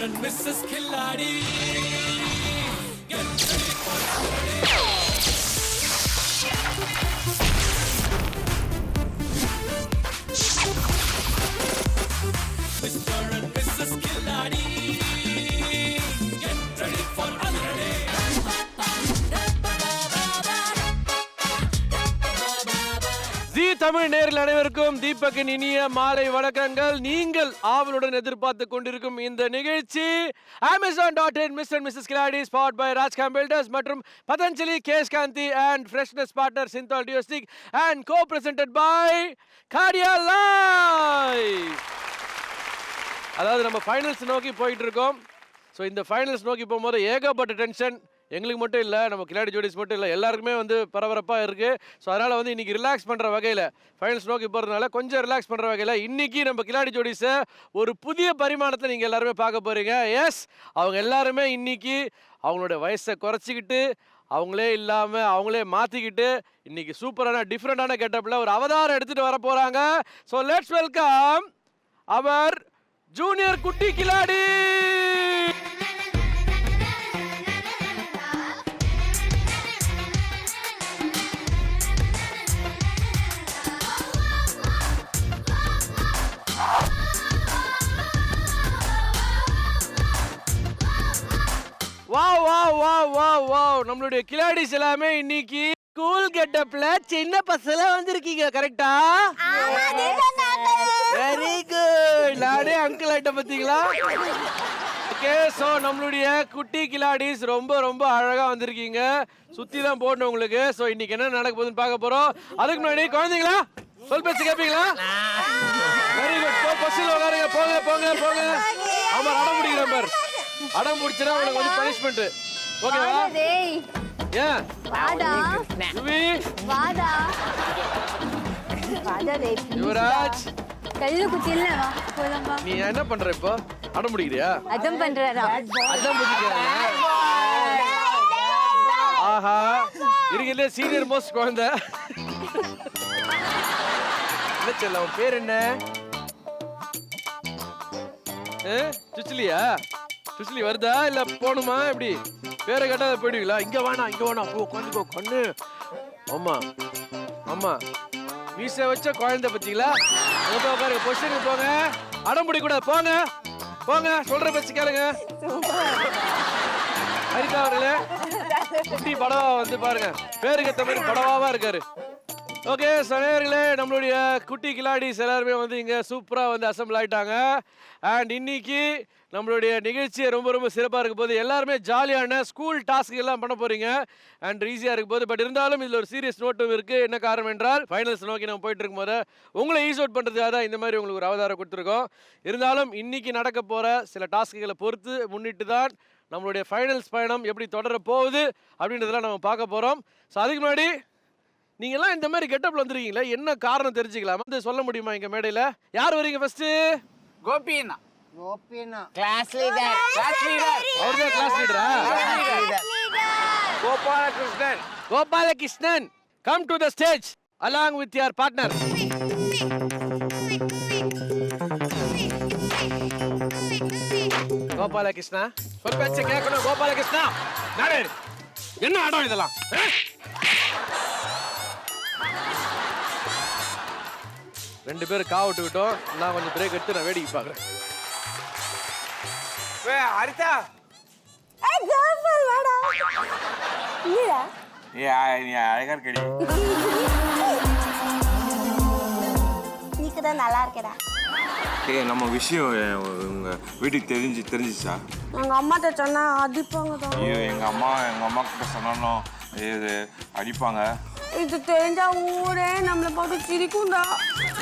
and Mrs. Khiladi. Get ready for Mr. and Mrs. Khiladi. Get ready for another day. ஜீ தமிழ் நேரில் அனைவருக்கும் தீபக்கின் இனிய மாலை வணக்கங்கள். நீங்கள் ஆவலுடன் எதிர்பார்த்து கொண்டிருக்கும் இந்த நிகழ்ச்சி Amazon.in Mr. and Mrs. Khiladi powered by Rajkam Builders மற்றும் Patanjali cash Gandhi and freshness partner Synthol Diostic and co-presented by Cardia Life. அதாவது நம்ம ஃபைனல்ஸ் நோக்கி போயிட்டு இருக்கோம். ஸோ இந்த ஃபைனல்ஸ் நோக்கி போகும்போது ஏகப்பட்ட டென்ஷன் எங்களுக்கு மட்டும் இல்லை, நம்ம கிளாடி ஜோடிஸ் மட்டும் இல்லை, எல்லாருக்குமே வந்து பரபரப்பாக இருக்குது. ஸோ அதனால் வந்து இன்றைக்கி ரிலாக்ஸ் பண்ணுற வகையில் ஃபைனல்ஸ் நோக்கி போகிறதுனால கொஞ்சம் ரிலாக்ஸ் பண்ணுற வகையில் இன்றைக்கி நம்ம கிளாடி ஜோடிஸை ஒரு புதிய பரிமாணத்தை நீங்கள் எல்லாருமே பார்க்க போகிறீங்க. எஸ், அவங்க எல்லாருமே இன்றைக்கி அவங்களோட வயசை குறைச்சிக்கிட்டு அவங்களே இல்லாமல் அவங்களே மாற்றிக்கிட்டு இன்றைக்கி சூப்பரான டிஃப்ரெண்டான கெட்டப்பில் ஒரு அவதாரம் எடுத்துகிட்டு வர போகிறாங்க. So let's welcome our junior குட்டி கிலாடி. Wow wow wow wow wow, நம்மளுடைய கிலாடிஸ் எல்லாமே இன்னைக்கு கூல் கெட்டப்ல சின்ன பசங்க வந்திருக்கீங்க. கரெக்டா? Very good. நானே அங்கிள் ஆயிட்ட பாத்தீங்களா? ஓகே, சோ நம்மளுடைய குட்டி கிலாடிஸ் ரொம்ப ரொம்ப அழகா வந்திருக்கீங்க. சுத்தி தான் போடணும் உங்களுக்கு. சோ இன்னைக்கு என்ன நடக்க போகுதுன்னு பார்க்க போறோம். அதுக்கு முன்னாடி குழந்தைங்களா சொல் பேச்சு கேட்பீங்களா? Very good. பஸ்ஸில் உட்காருங்க. போங்க போங்க போங்க. ஆமா, அடம் பிடிக்கிற பார். அடம் பிடிச்சா உங்களுக்கு வந்து பனிஷ்மெண்ட். ஓகேவா? ஏன் வாடா யுவி வாடா வாடா டேய் யுவராஜ் கல்லு குத்தில வா போலாம்பா. நீ என்ன பண்ற இப்போ? அடம் பிடிக்கிறியா? அடம் பண்றடா. அடம் பிடிக்கிறியா? ஆஹா, இருக்கீங்களே சீனியர் மோஸ்ட் குழந்தை. என்ன சொல்ல, உன் பேர் என்ன? சுச்சிலியா? சுச்சிலி வருதா இல்ல போணுமா? எப்படி பேரை கேட்டா போயிடுவீங்களா? இங்க வேணா இங்க வேணா, போ உட்காந்துக்கோ கண்ணு. ஆமா ஆமா, மீசை வச்ச குழந்தை பத்தீங்களா? உட்காரு, பொசிஷனுக்கு போங்க. அடம் பிடிக்க கூடாது. போங்க போங்க, சொல்ற பேச்சு கேளுங்க. ஹரிதா அவர்களே, குட்டி படவா வந்து பாருங்க, பேருக்கு ஏற்ற மாதிரி படவாவா இருக்காரு. ஓகே சனையர்களே, நம்மளுடைய குட்டி கிலாடிஸ் எல்லாருமே வந்து இங்கே சூப்பராக வந்து அசம்பிள் ஆகிட்டாங்க. அண்ட் இன்னைக்கு நம்மளுடைய நிகழ்ச்சியை ரொம்ப ரொம்ப சிறப்பாக இருக்க போது. எல்லாருமே ஜாலியான ஸ்கூல் டாஸ்க் எல்லாம் பண்ண போகிறீங்க. அண்ட் ஈஸியாக இருக்க போது. பட் இருந்தாலும் இதில் ஒரு சீரியஸ் நோட்டும் இருக்குது. என்ன காரணம் என்றால், ஃபைனல்ஸ் நோக்கி நம்ம போயிட்டு இருக்கும்போது உங்களை ஈஸ் அவுட் பண்ணுறதுக்காக தான் இந்த மாதிரி உங்களுக்கு ஒரு அவதாரம் கொடுத்துருக்கோம். இருந்தாலும் இன்னைக்கு நடக்க போகிற சில டாஸ்க்குகளை பொறுத்து முன்னிட்டு தான் நம்மளுடைய ஃபைனல்ஸ் பயணம் எப்படி தொடர போகுது அப்படின்றதெல்லாம் நம்ம பார்க்க போகிறோம். ஸோ அதுக்கு முன்னாடி நீங்கெல்லாம் இந்த மாதிரி கெட்டப்ல வந்துருக்கீங்களா? என்ன காரணம் தெரிஞ்சுக்கலாம்? வந்து சொல்ல முடியுமா? எங்க மேடையில யார் வரீங்க? First Gopina. Gopina class leader. அவர்தான் கிளாஸ் லீடரா? Gopalakrishnan. Gopalakrishnan, come to the stage along with your partner. Gopalakrishna, சொல் பேச்ச கேட்கணும். கோபாலகிருஷ்ணா, நானே என்ன ஆடம் இதெல்லாம்? ரெண்டு பேரும் காவட்டு விட்டோம். நான் கொஞ்சம் பிரேக் எடுத்து நான் வேடிக்கை பார்க்குறேன். ஹரிதா. ஏய் கேர்ள் வாடா. இல்லடா. நீ அழகா இருக்கடி. நீக்கு தான் நல்லா இருக்கடா. ஏய், நம்ம விஷயம் உங்க வீட்டுக்கு தெரிஞ்சிச்சா? எங்க அம்மாட்ட சொன்னா அடிப்பாங்க தான். ஐயோ, எங்க அம்மா கிட்ட சொன்னாலும் இது அடிப்பாங்க. இது தெரிஞ்சா ஊரே நம்மள போட்டு சிரிக்கும்டா.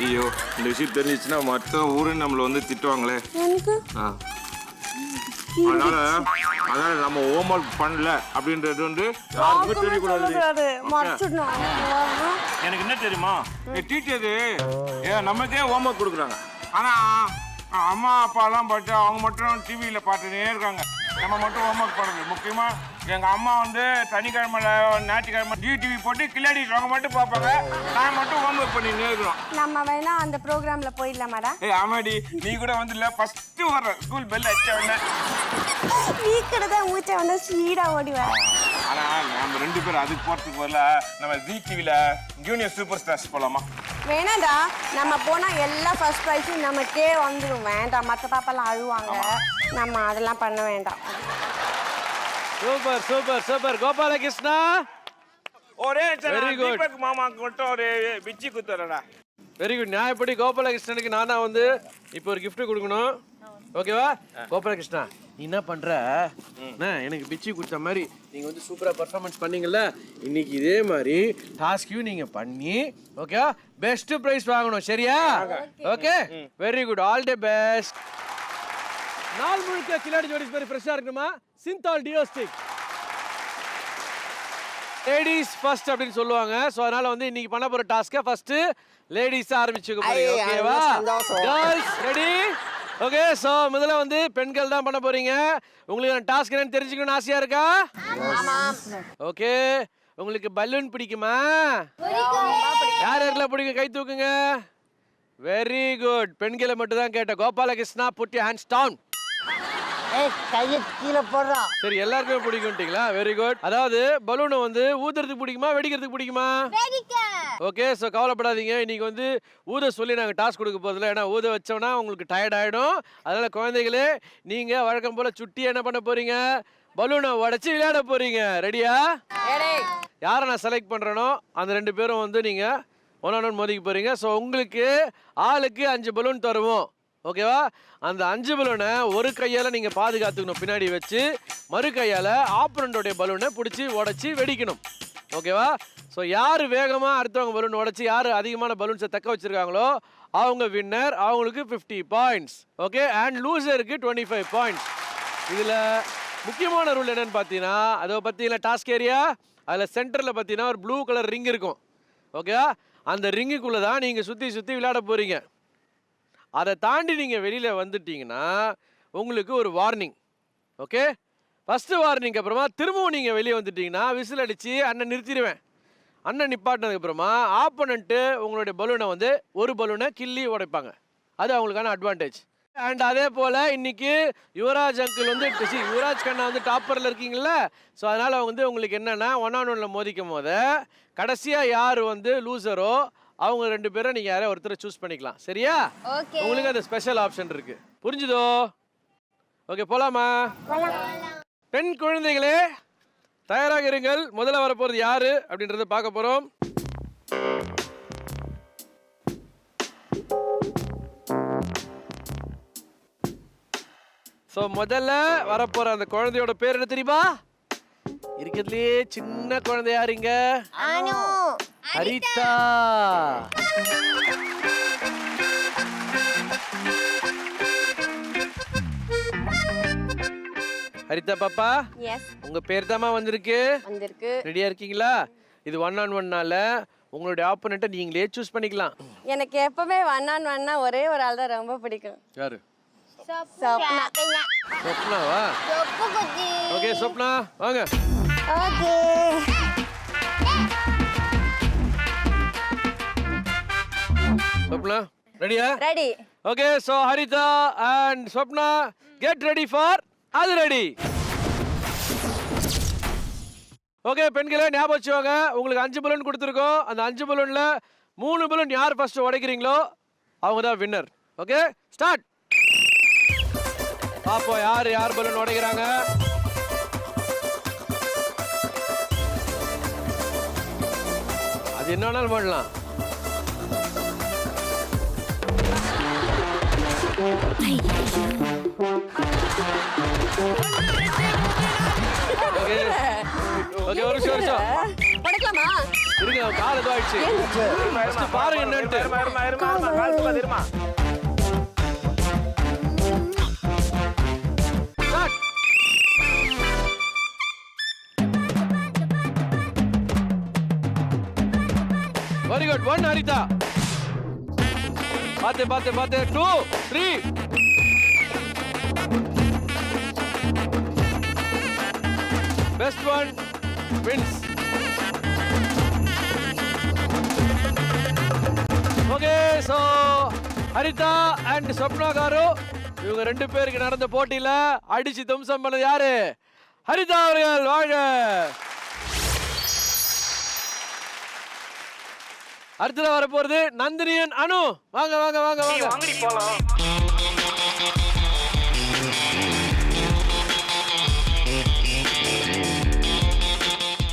ஐயோ, இந்த விஷயம் தெரிஞ்சிச்சுன்னா மற்ற ஊரே நம்மள வந்து திட்டுவாங்களே. எனக்கு அதனால நம்ம ஹோம்ஒர்க் பண்ணல அப்படின்றது வந்து யாருக்குமே தெரியக்கூடாது. எனக்கு என்ன தெரியுமா, டீச்சரு நமக்கே ஹோம்ஒர்க் கொடுக்குறாங்க. ஆனா அம்மா அப்பாலாம் பார்த்து அவங்க மட்டும் டிவியில பார்த்துட்டே இருக்காங்க. நம்ம மட்டும் ஹோம்ஒர்க் பண்ணுறது. முக்கியமா எங்க அம்மா வந்து சனிக்கிழமை ஞாயிற்றுக்கிழமை டிவி போட்டு கில்லாடி அவங்க மட்டும் பார்ப்பாங்க. நான் மட்டும் ஹோம்ஒர்க் பண்ணி நேர்கிறோம். நம்ம வேணா அந்த ப்ரோக்ராம்ல போயிடலாமாடா? ஏய் ஆமாடி, நீ கூட வந்து இல்ல ஃபர்ஸ்ட் வர ஸ்கூல் பெல் அடிச்ச உடனே சீக்கிரதா ஊச்ச வந்து ஸ்பீடா ஓடி வர. ஆனா நம்ம 2 பேரும் அதுக்கு போறதுக்கு பதில நம்ம ஜி டிவில ஜூனியர் சூப்பர் ஸ்டார்ஸ் போலாமா? வேணாடா, நம்ம போனா எல்லா ஃபர்ஸ்ட் ப்ரைஸும் நமக்கே வந்துடும். வேண்டாம், மற்ற பாப்பாலாம் அழுவாங்க. நம்ம அதெல்லாம் பண்ண வேண்டாம். Super super super Gopalakrishna. ஒரே Very good. தீபக் மாமாக்கு மட்டும் ஒரு பிச்சி குத்துறடா. Very good. நியாயப்படி கோபாலகிருஷ்ணனுக்கு நான் தான் வந்து இப்போ ஒரு gift கொடுக்கணும். ஓகேவா? கோபாலகிருஷ்ணா, நீ என்ன பண்ற? எனக்கு பிச்சி கொடுத்த மாதிரி நீங்க வந்து சூப்பரா பெர்ஃபார்மன்ஸ் பண்ணீங்கல்ல, இன்னைக்கு இதே மாதிரி டாஸ்கையும் நீங்க பண்ணி ஓகே பெஸ்ட் பிரைஸ் வாங்கணும். சரியா? Okay, very good, all the best. நாள் முழுக்க கில்லாடி ஜோடிஸ் மாதிரி ஃப்ரெஷ்ஷா இருக்கணுமா? சிந்தால் டியோஸ்டிக் லேடிஸ் ஃபர்ஸ்ட் அப்படின்னு சொல்லுவாங்க. ஸோ அதனால வந்து இன்னைக்கு பண்ண போற டாஸ்க்கை ஃபர்ஸ்ட் லேடிஸ் ஆரம்பிச்சுக்க போறீங்க. ஓகேவா? Girls ready? ஓகே. ஸோ முதல்ல வந்து பெண்கள் தான் பண்ண போறீங்க. உங்களுக்கு டாஸ்க் என்னன்னு தெரிஞ்சுக்கணும்னு ஆசையா இருக்கா? ஓகே. உங்களுக்கு பலூன் பிடிக்குமா? யார் யாருக்கெல்லாம் பிடிக்கும் கை தூக்குங்க. Very good. பெண்களை மட்டும் தான் கேட்டேன். Gopalakrishna, put your hands down. கையை கீழே போடுறான். சரி, எல்லாருக்குமே பிடிக்கும்ட்டீங்களா? Very good. அதாவது பலூனை வந்து ஊதுறதுக்கு பிடிக்குமா வெடிக்கிறதுக்கு பிடிக்குமா? ஓகே. ஸோ கவலைப்படாதீங்க, இன்னைக்கு வந்து ஊத சொல்லி நாங்கள் டாஸ்க் கொடுக்க போதில்லை. ஏன்னா ஊத வச்சோம்னா உங்களுக்கு டயர்ட் ஆகிடும். அதனால குழந்தைகளே, நீங்கள் வழக்கம் போல் சுட்டி என்ன பண்ண போறீங்க? பலூனை உடச்சி விளையாட போறீங்க. ரெடியா? யாரை நான் செலக்ட் பண்ணுறேனோ அந்த 2 பேரும் வந்து நீங்கள் ஒன்று மோதிக்க போறீங்க. ஸோ உங்களுக்கு ஆளுக்கு 5 பலூன் தருவோம். ஓகேவா? அந்த 5 பலூனை ஒரு கையால் நீங்கள் பாதுகாத்துக்கணும், பின்னாடி வச்சு மறு கையால் ஆப்பனண்டோடைய பலூனை பிடிச்சி உடச்சி வெடிக்கணும். ஓகேவா? ஸோ யார் வேகமாக அடுத்தவங்க பலூன் உடச்சி யார் அதிகமான பலூன்ஸை தக்க வச்சுருக்காங்களோ அவங்க வின்னர். அவங்களுக்கு 50 பாயிண்ட்ஸ். ஓகே. அண்ட் லூசருக்கு 25 பாயிண்ட்ஸ். இதில் முக்கியமான ரூல் என்னன்னு பார்த்தீங்கன்னா, அதை பார்த்தீங்கன்னா டாஸ்க் ஏரியா, அதில் சென்டரில் பார்த்தீங்கன்னா ஒரு ப்ளூ கலர் ரிங் இருக்கும். ஓகேவா? அந்த ரிங்குக்குள்ளே தான் நீங்கள் சுற்றி சுற்றி விளையாட போகிறீங்க. அதை தாண்டி நீங்கள் வெளியில் வந்துட்டீங்கன்னா உங்களுக்கு ஒரு வார்னிங். ஓகே? ஃபஸ்ட்டு வார்னிங் அப்புறமா திரும்பவும் நீங்கள் வெளியே வந்துட்டீங்கன்னா விசில் அடித்து அண்ணன் நிறுத்திடுவேன். அண்ணன் நிப்பாட்டினதுக்கப்புறமா ஆப்போனண்ட்டு உங்களுடைய பலூனை வந்து ஒரு பலூனை கிள்ளி உடைப்பாங்க. அது அவங்களுக்கான அட்வான்டேஜ். அண்ட் அதே போல் இன்னைக்கு யுவராஜ் அங்கிள் வந்து யுவராஜ் கண்ணா வந்து டாப்பரில் இருக்கீங்களா? ஸோ அதனால் வந்து உங்களுக்கு என்னென்னா 1-on-1 மோதிக்கும் போது கடைசியாக யார் வந்து லூசரோ அவங்க 2 பேரும் நீங்கள் யாரையும் ஒருத்தரை சூஸ் பண்ணிக்கலாம். சரியா? உங்களுக்கு அந்த ஸ்பெஷல் ஆப்ஷன் இருக்கு. புரிஞ்சுதோ? ஓகே, போலாமா? பெண் குழந்தைகளே தயாராக இருங்கள். முதல்ல வரப்போறது யாரு அப்படின்றத பார்க்க போறோம். ஸோ முதல்ல வரப்போற அந்த குழந்தையோட பேர் என்ன தெரியுமா? இருக்கிறதுலயே சின்ன குழந்தை யாருங்க? ஹரிதா. ஹரிதா பாப்பா, எஸ், உங்க பேர் தாமா வந்திருக்கு. ரெடியா இருக்கீங்களா? இது 1-on-1னால உங்களுடைய ஆப்போனண்ட்டை நீங்களே சூஸ் பண்ணிக்கலாம். எனக்கு எப்பவுமே 1-on-1னா ஒரே ஒரு ஆள் தான் ரொம்ப பிடிக்கும். யாரு? சொப்னா. சொப்னாவா? ஓகே சொப்னா வாங்க. ஓகே. சொப்னா ரெடியா? Ready. Okay. So Haritha and Swapna get ready for அது ரெடி. ஓகே பெண்களே, ஞாபகம் வச்சுக்கோங்க, உங்களுக்கு 5 பலூன் கொடுத்துருக்கோம். அந்த 5 பலூன்ல 3 பலூன் யார் ஃபர்ஸ்ட் உடைக்கிறீங்களோ அவங்க தான் வின்னர். Okay start. பாப்போம் யார் பலூன் உடைக்கிறாங்க. அது என்னன்னாலும் பண்ணலாம். ஓகே ஓகே, ஒரு நிமிஷம் உடைக்கலாமா? இருங்க, கால் ஏதோ ஆயிடுச்சு. ஃபர்ஸ்ட் பாருங்க என்னன்ட்டு. Very good. 1 ஹரிதா. பாத்து 2 3. Best one wins. Okay, so Haritha and Swapna garu இவங்க 2 பேருக்கு நடந்த போட்டியில அடிச்சு தும்சம் பண்ணது யாரு? ஹரிதா அவர்கள். வாங்க. அடுத்ததா வர போறது நந்தினியன் அனு. வாங்க வாங்க வாங்க வாங்க.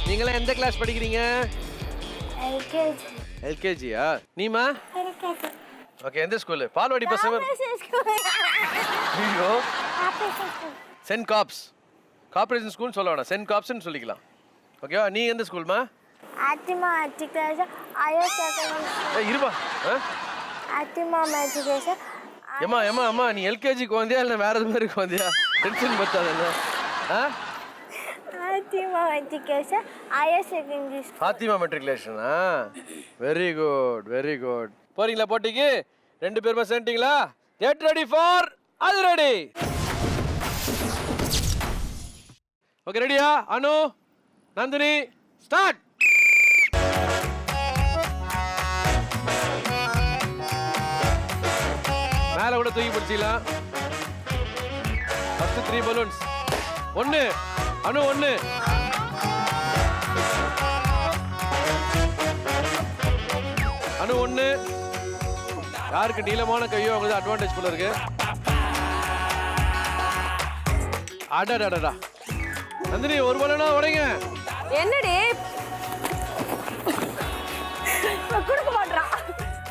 நீங்களா எந்த கிளாஸ் படிக்கிறீங்க? எல்கேஜியா? நீமா? ஓகே, எந்த ஸ்கூல்? பால்வாடி பசங்க. ஐயோ, சென்ட் காப்ஸ் கார்ப்பரேஷன் ஸ்கூல் சொல்ல வேணாம், சென்ட் காப்ஸ்னு சொல்லிக்கலாம். ஓகேவா? நீ எந்த ஸ்கூல்மா? ஆத்திமா எஜுகேஷன் ஐஎஸ் செகண்டரி. இருபா. ஆத்திமா எஜுகேஷன். ஏமா ஏமா அம்மா, நீ எல்கேஜிக்கு வந்தியா இல்லை வேற எது மாதிரி வந்தியா? டென்ஷன் பத்தாது. ஆத்திமா எஜுகேஷன் ஐஎஸ் செகண்டரி. ஃபாத்திமா மெட்ரிகுலேஷனா? Very good very good. போறீங்களா போட்டிக்கு? 2 பேருமா சேர்ந்துட்டீங்களா? கெட் ரெடி ஃபார் அது ரெடி. ஓகே, ரெடியா? அனு, நந்தினி, ஸ்டார்ட். மேல கூட தூக்கி பிடிச்சிக்கலாம். First 3 balloons. 1 அனு, 1 அனு, 1. யாருக்கு நீளமான கையோ அவங்க அட்வான்டேஜ் போல இருக்கு. அடடடடா. நந்தினி, ஒரு பலூனா உடைங்க. என்னடி கொடுக்க மாட்டா?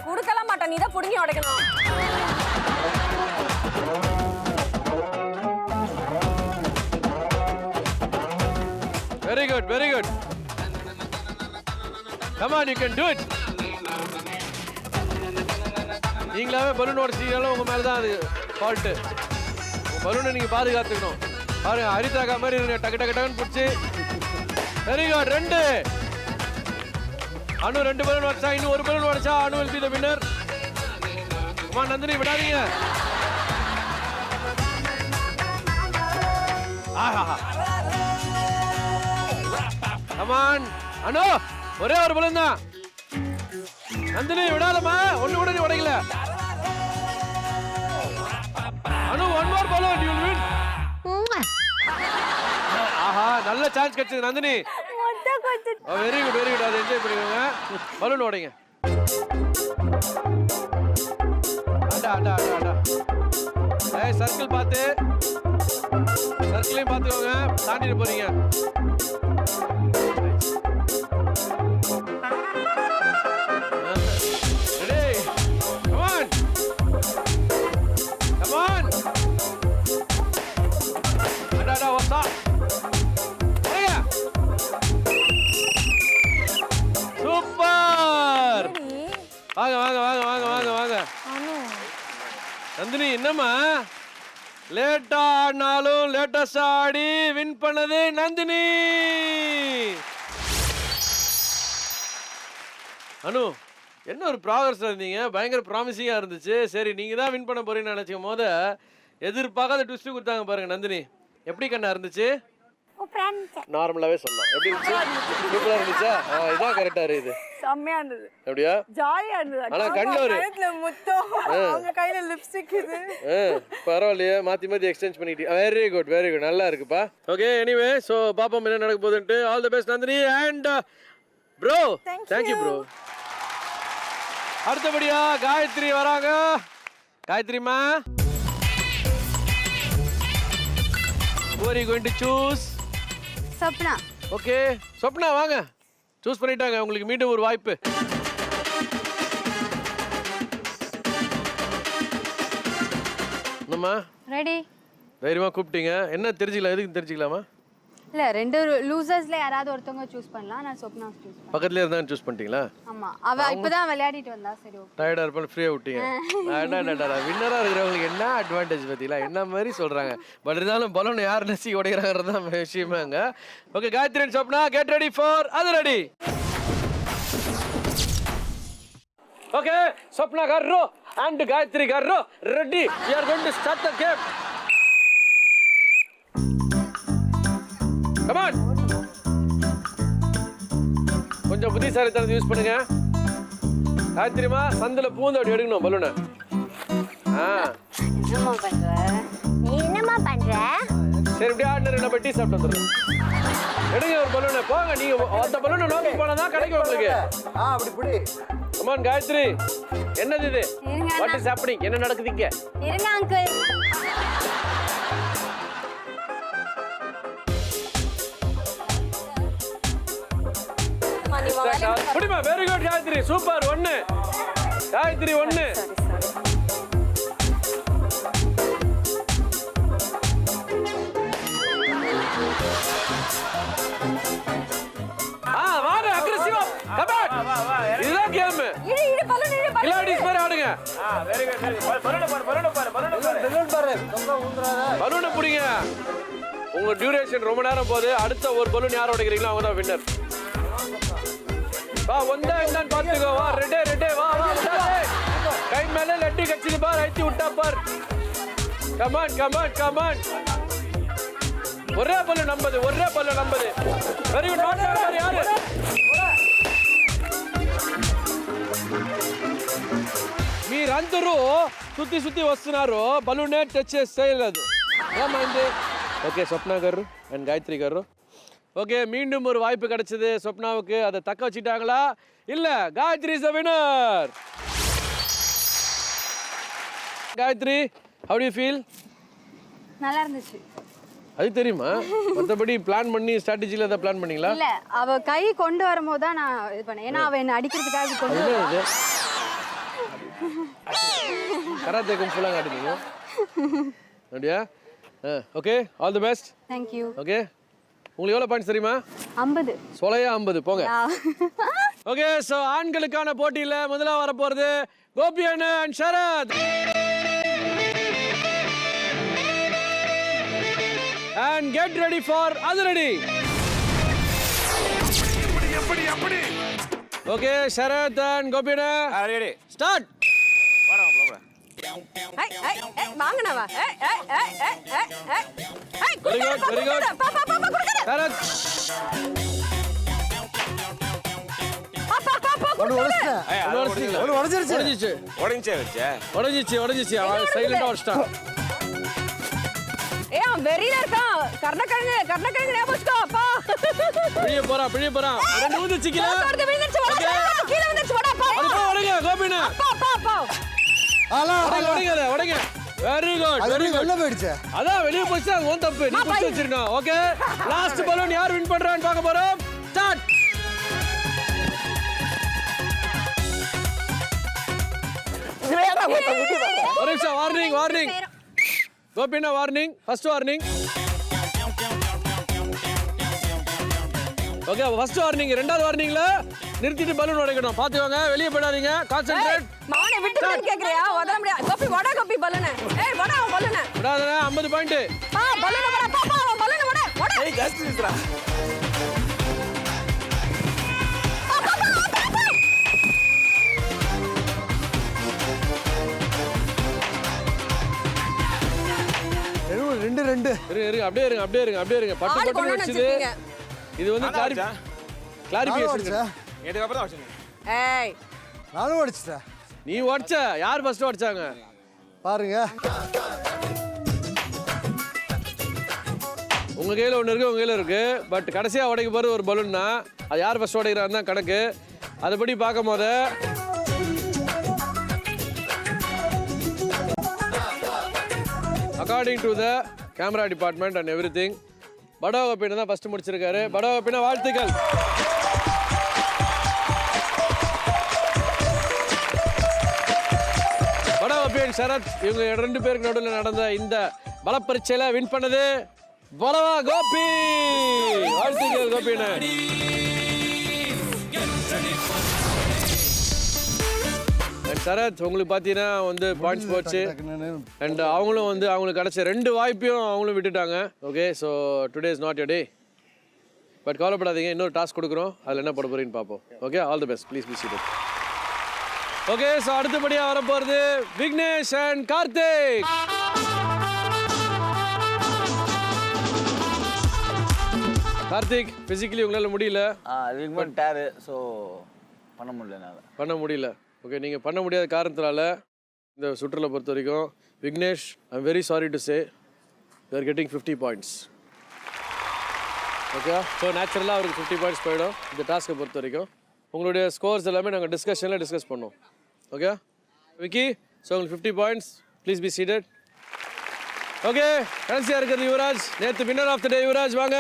கொடுக்கலாம் மாட்டா, நீ தான் புடுங்கி உடைக்கணும். Very good very good. Come on, you can do it. நீங்களாவே பலூன் உடைச்சிங்கனாலும் உங்க மேல தான் அது ஃபால்ட்டு. உங்க பலூனை நீங்க பாதுகாத்துக்கணும். பாருங்க, ஹரிதாக்கா மாதிரி இருங்க. டக்கு டக்கு டக்குன்னு பிடிச்சி. Very good. 2 அனு 2 பலூன் உடைச்சா. இன்னும் 1 பலூன் உடைச்சா அனு will be the winner. அம்மா நந்தினி, விடாதீங்க. Come on. அனு, ஒரே ஒரு பலூன் தான். நந்தினி விடாதம்மா, ஒண்ணு கூட நீ உடைக்கல. அனு, 1 more balloon, you will win. ஆஹா, நல்ல சான்ஸ் கிடைச்சது Nandini. Very good very good. அதை என்ஜாய் பண்ணிக்கோங்க. பலூன் உடைங்க. அடா அடா அடா அடா. ஏய், சர்க்கிள் பார்த்து, சர்க்கிளையும் பார்த்துக்கோங்க. தாண்டிட்டு போறீங்க. Ready? Come on come on. அடா அடா, வா. சூப்பர். வாங்க வாங்க வாங்க வாங்க வாங்க வாங்க. நந்தினி, என்னம்மா லேட்டா ஆடினாலும் லேட்டஸ்ட் ஆடி வின் பண்ணது நந்தினி. அனு, என்ன ஒரு ப்ராக்ரஸ் இருந்தீங்க. பயங்கர ப்ராமிசிங்கா இருந்துச்சு. சரி, நீங்க தான் வின் பண்ண போறீங்கன்னு நினைச்சுக்கும் போது எதிர்பார்க்காத ட்விஸ்ட் கொடுத்தாங்க பாருங்க. நந்தினி, எப்படி கண்ணா இருந்துச்சு? நார்மலாவே சொல்லலாம். எப்படி இருந்துச்சு? சூப்பரா இருந்துச்சா? இதான் கரெக்டா இருக்குது. செம்மையா இருந்தது. அப்படியா? ஜாலியா இருந்தது. ஆனா கண்டவர் முத்தம், அவங்க கையில லிப்ஸ்டிக் இது. பரவாயில்லையே, மாத்தி மாத்தி எக்ஸ்சேஞ்ச் பண்ணிட்டு. Very good very good. நல்லா இருக்குப்பா. ஓகே, எனிவே, சோ பாப்போம் என்ன நடக்க போகுதுன்ட்டு. All the best Nandini and bro. Thank you bro. அடுத்தபடியா காயத்ரி வராங்க. காயத்ரிமா, who are you going to choose? Swapna. Okay, Swapna வாங்க. சூஸ் பண்ணிட்டாங்க. உங்களுக்கு மீண்டும் ஒரு வாய்ப்பு. என்னம்மா? ரெடி? தைரியமா கூப்பிட்டீங்க. என்ன தெரிஞ்சுக்கலாம்? எதுக்கு தெரிஞ்சுக்கலாமா? இல்ல, 2 லூசர்ஸ்ல யாராவது ஒருத்தவங்க சூஸ் பண்ணலாம். நான் சொப்னா சூஸ் பண்ணேன். பக்கத்துலயே இருந்தா சூஸ் பண்ணிட்டீங்களா? ஆமா, அவ இப்பதான் விளையாடிட்டு வந்தா. சரி, ஓகே. டயர்டா இருப்பாங்க, ஃப்ரீயா விட்டீங்க. வின்னரா இருக்கிறவங்களுக்கு என்ன அட்வான்டேஜ் பத்திலாம் என்ன மாதிரி சொல்றாங்க. பட் இருந்தாலும் பலூன் யார் நசி உடைக்கிறாங்கிறது தான் விஷயமாங்க. Okay, Gayathri and Swapna, get ready for அது ரெடி. ஓகே, சொப்னா கர்ரோ அண்ட் காயத்ரி கர்ரோ ready. We are going to start the game. Come on. புத்திசாலித்தனத்தை யூஸ் பண்ணுங்க. காயத்ரிமா சந்தில பூந்து அப்படி எடுக்கணும் பலூனை. என்னம்மா பண்ற? நீ என்னம்மா பண்ற? சரி இப்படி ஆர்டினரி நம்ம டீ சாப்பிட்டு வந்துடுறோம். எடுங்க ஒரு பலூனை. போங்க நீங்க அந்த பலூனை நோக்கி போனாதான் கிடைக்கும் உங்களுக்கு. அப்படி புடி. கமான் காயத்ரி. என்னது இது? இருங்க வாட் இஸ் ஹேப்பனிங்? என்ன நடக்குது இங்க? இருங்க அங்கிள். புடிமா. Very good Gayathri. Super. 1 Gayathri 1. வாங்க அக்ரெசிவா. Come on. இதுதான் கேம். இடு பலூன் இடு பலூன். கிளாடிஸ் மாதிரி ஆடுங்க. Very good. பலூனை பாரு. பெலூன் பாரு. ரொம்ப ஊந்துறாத. பலூனை பிடிங்க. உங்க டியூரேஷன் ரொம்ப நேரம் போகுது. அடுத்த ஒரு பலூன் யார் உடைக்கிறீங்களோ அவங்க தான் வின்னர். வா வந்தா என்னன்னு பாத்துக்கோ. வா ரெட்டே வா கை மேல லட்டி கச்சிது பார். ஐத்தி விட்டா பார். கமான். ஒரே பல்லு நம்பது. Very good. நாட் யாரு మీరందరూ సుత్తి వస్తున్నారు. బలూనే టచ్ చేయలేదు. ఏమైంది? ఓకే స్వప్న గారు అండ్ గాయத்ரி గారు. ஓகே மீண்டும் ஒரு வாய்ப்பு கிடைச்சது ஸ்வப்னாவுக்கு. அதை தக்க வச்சுட்டாங்களா? இல்ல. Gayathri is the winner. Gayathri how do you feel? நல்லா இருந்துச்சு. அது தெரியுமா? மத்தபடி பிளான் பண்ணி ஸ்ட்ராட்டஜில ஏதாவது பிளான் பண்ணீங்களா? இல்ல அவ கை கொண்டு வரும்போது தான் நான் இது பண்ணேன். ஏன்னா அவ என்ன அடிக்கிறதுக்காக கொண்டு அது கராத்தே கும்பலா காட்டுனீங்க. அப்படியா? Okay all the best. Thank you. Okay உங்களுக்கு எவ்வளவு பாயிண்ட்ஸ் தெரியுமா? 50. சொலையா 50. போங்க. ஓகே சோ ஆண்களுக்கான போட்டியில முதல்ல வர போறது கோபி அண்ணா and Sharad. And get ready for அதிரடி. எப்படி ஓகே ஷரத் and கோபி அண்ணா ரெடி ஸ்டார்ட். வாங்கனவா. Very good. ஷரத் உடைஞ்சிச்சு. சைலண்டா வச்சிட்டான். அவன் வெறியில இருக்கான். கர்ணக்கிழங்கு ஞாபகம் வச்சுக்கோ. அப்பா பிழிய போறான். ரெண்டு ஊந்துச்சு கீழே. கீழே வந்துச்சு. அது போய் உடைங்க கோபினா. உடைங்க. Very good. வெளில போயிடுச்சு. அதான் வெளிய போச்சு. அது ஓன் தப்பு. நீ புடிச்சு வச்சிருக்கணும். ஓகே லாஸ்ட் பலூன் யார் வின் பண்றான்னு பார்க்க போறோம். ஸ்டார்ட். ஒரு நிமிஷம். Warning. Gopina warning. First warning. Okay first warning. ரெண்டாவது வார்னிங்ல நிறுத்திட்டு பலூன் உடைக்கணும். பாத்துக்கோங்க. வெளிய போடாதீங்க. கான்சென்ட்ரேட். மாவனை விட்டு கேக்குறியா? உதற முடியாது. கோபி பலூன். வடா பலூன். விடாதே. 50 பாயிண்ட். பலூன் வடா. பலூன் வடா. ஏய் ஜஸ்ட் இதுடா. ரெண்டு. அப்படியே இருங்க. பட்டு வச்சது. இது வந்து கிளாரிஃபிகேஷன். இதுக்கு அப்புறம் தான் வச்சேன். ஏய் நானும் அடிச்சிட்டேன். நீ உடைச்ச. யார் ஃபர்ஸ்ட் உடைச்சாங்க பாருங்க. உங்க கையில ஒன்று இருக்கு, உங்க கையில இருக்கு. பட் கடைசியா உடைக்க போறது ஒரு பலூன்னா அது யார் ஃபர்ஸ்ட் உடைக்கிறான்னு தான் கணக்கு. அதுபடி பார்க்கும் போது according to the camera department and every thing படா கோபினை தான் ஃபர்ஸ்ட் முடிச்சிருக்காரு. படா கோபினை வாழ்த்துக்கள். படா கோபி அண்ட் ஷரத் இவங்க 2 பேருக்கு நடுவில் நடந்த இந்த பலப்பரீட்சையில வின் பண்ணது பலவா கோபி. வாழ்த்துக்கள் கோபினை. சரத் உங்களுக்கு பார்த்தீங்கன்னா வந்து பாயிண்ட்ஸ் போச்சு. அண்ட் அவங்களும் வந்து அவங்களுக்கு கிடைச்ச 2 வாய்ப்பையும் அவங்களும் விட்டுட்டாங்க. Okay so today is not your day. But கவலைப்படாதீங்க, இன்னொரு டாஸ்க் கொடுக்குறோம். அதில் என்ன போட போறீங்கன்னு பார்ப்போம். Okay all the best. Please seated. Okay so அடுத்தபடியாக வர போகிறது விக்னேஷ் அண்ட் கார்த்திக். கார்த்திக் பிசிக்கலி உங்களால முடியல. லிக்மெண்ட் டேர், ஸோ பண்ண முடியல என்னால். பண்ண முடியல. ஓகே, நீங்கள் பண்ண முடியாத காரணத்தினால இந்த சுற்றுலா பொறுத்த வரைக்கும் Vignesh, I am very sorry to say you are getting 50 points. Okay, so நேச்சுரலாக அவருக்கு 50 பாயிண்ட்ஸ் போயிடும் இந்த டாஸ்க்கை பொறுத்த வரைக்கும். உங்களுடைய ஸ்கோர்ஸ் எல்லாமே நாங்கள் டிஸ்கஸ் பண்ணோம். ஓகே விக்கி, ஸோ உங்களுக்கு 50 points. Please be seated. Okay, கடைசியாக இருக்கிறது யுவராஜ். நேற்று winner of the day Yuvraj, வாங்க.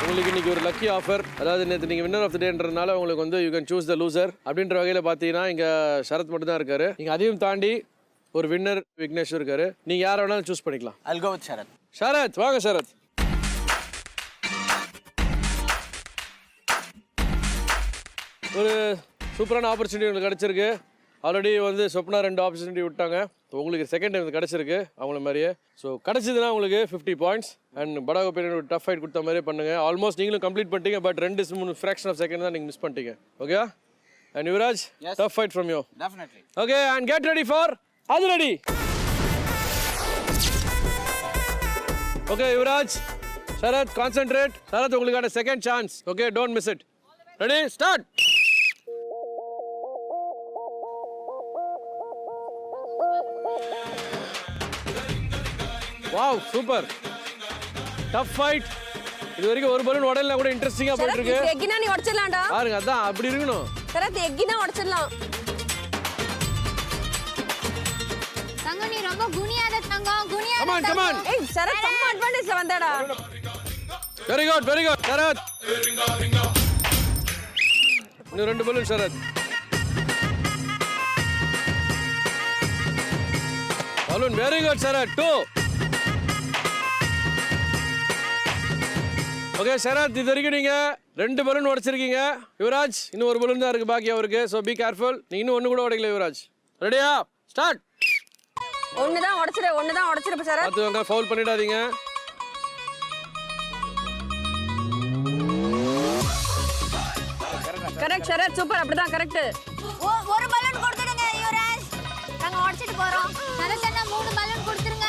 உங்களுக்கு இன்னைக்கு ஒரு லக்கி ஆஃபர். அதாவது நேற்று நீங்கள் வின்னர் ஆஃப் த டேன்றதுனால உங்களுக்கு வந்து you can choose the loser அப்படின்ற வகையில் பார்த்தீங்கன்னா இங்கே சரத் மட்டும் தான் இருக்காரு. நீங்கள் அதையும் தாண்டி ஒரு வின்னர் விக்னேஷ் இருக்காரு. நீங்கள் யாரை வேணாலும் சூஸ் பண்ணிக்கலாம். I'll go with Sharath. Sharad, வாங்க ஷரத். ஒரு சூப்பரான ஆப்பர்ச்சுனிட்டி உங்களுக்கு கிடச்சிருக்கு. ஆல்ரெடி வந்து சொப்னா 2 ஆப்பர்ச்சுனிட்டி விட்டாங்க. ஸோ உங்களுக்கு செகண்ட் டைம் கிடச்சிருக்கு அவங்கள மாதிரியே. ஸோ கிடச்சிதுன்னா உங்களுக்கு 50 பாயிண்ட்ஸ். அண்ட் படாகோ பேர் ஒரு டஃப் ஃபைட் கொடுத்த மாதிரியே பண்ணுங்க. ஆல்மோஸ்ட் நீங்களும் கம்ப்ளீட் பண்ணிட்டீங்க. பட் 2-3 ஃப்ராக்ஷன் ஆஃப் செகண்ட் தான் நீங்கள் மிஸ் பண்ணிட்டீங்க. Okay, and Yuvaraj, tough fight from you. Definitely. Okay, and get ready for அது ready. Okay Yuvaraj, Sarath, concentrate. Sarath, உங்களுக்கான second chance. Okay, don't miss it. Ready, start. Wow, super tough fight. இது வரைக்கும் ஒரு balloon உடல்ல கூட இன்ட்ரெஸ்டிங்கா போயிட்டு இருக்கு. எக்கினா நீ உடைச்சிடலாம்டா. பாருங்க, அதான் அப்படி இருக்கணும். சரத், எக்கினா உடைச்சிடலாம். தங்கம் நீ ரொம்ப குனியாத தங்கம், குனியாத. Come on, come on. ஏய் சரத், செம்ம அட்வான்டேஜ்ல வந்தடா. Very good, very good Sarath. இன்னும் 2 balloon Sarath. Balloon, very good Sarath. 2. Okay Sarath, இது வரைக்கும் நீங்க 2 பலூன் உடைச்சிருக்கீங்க. யுவராஜ், இன்னும் 1 பலூன் தான் இருக்கு பாக்கி அவருக்கு. So be careful. நீ இன்னும் 1 கூட உடைக்கல யுவராஜ். ரெடியா, ஸ்டார்ட். ஒன்னு தான் உடைச்சிரு சரத். பார்த்துக்கோங்க, ஃபவுல் பண்ணிடாதீங்க. Correct Sarath, super. அப்படிதான் கரெக்ட். ஒரு பலூன் கொடுத்துடுங்க யுவராஜ். நாங்க உடைச்சிட்டு போறோம். சரத் அண்ணா 3 பலூன் கொடுத்துருங்க.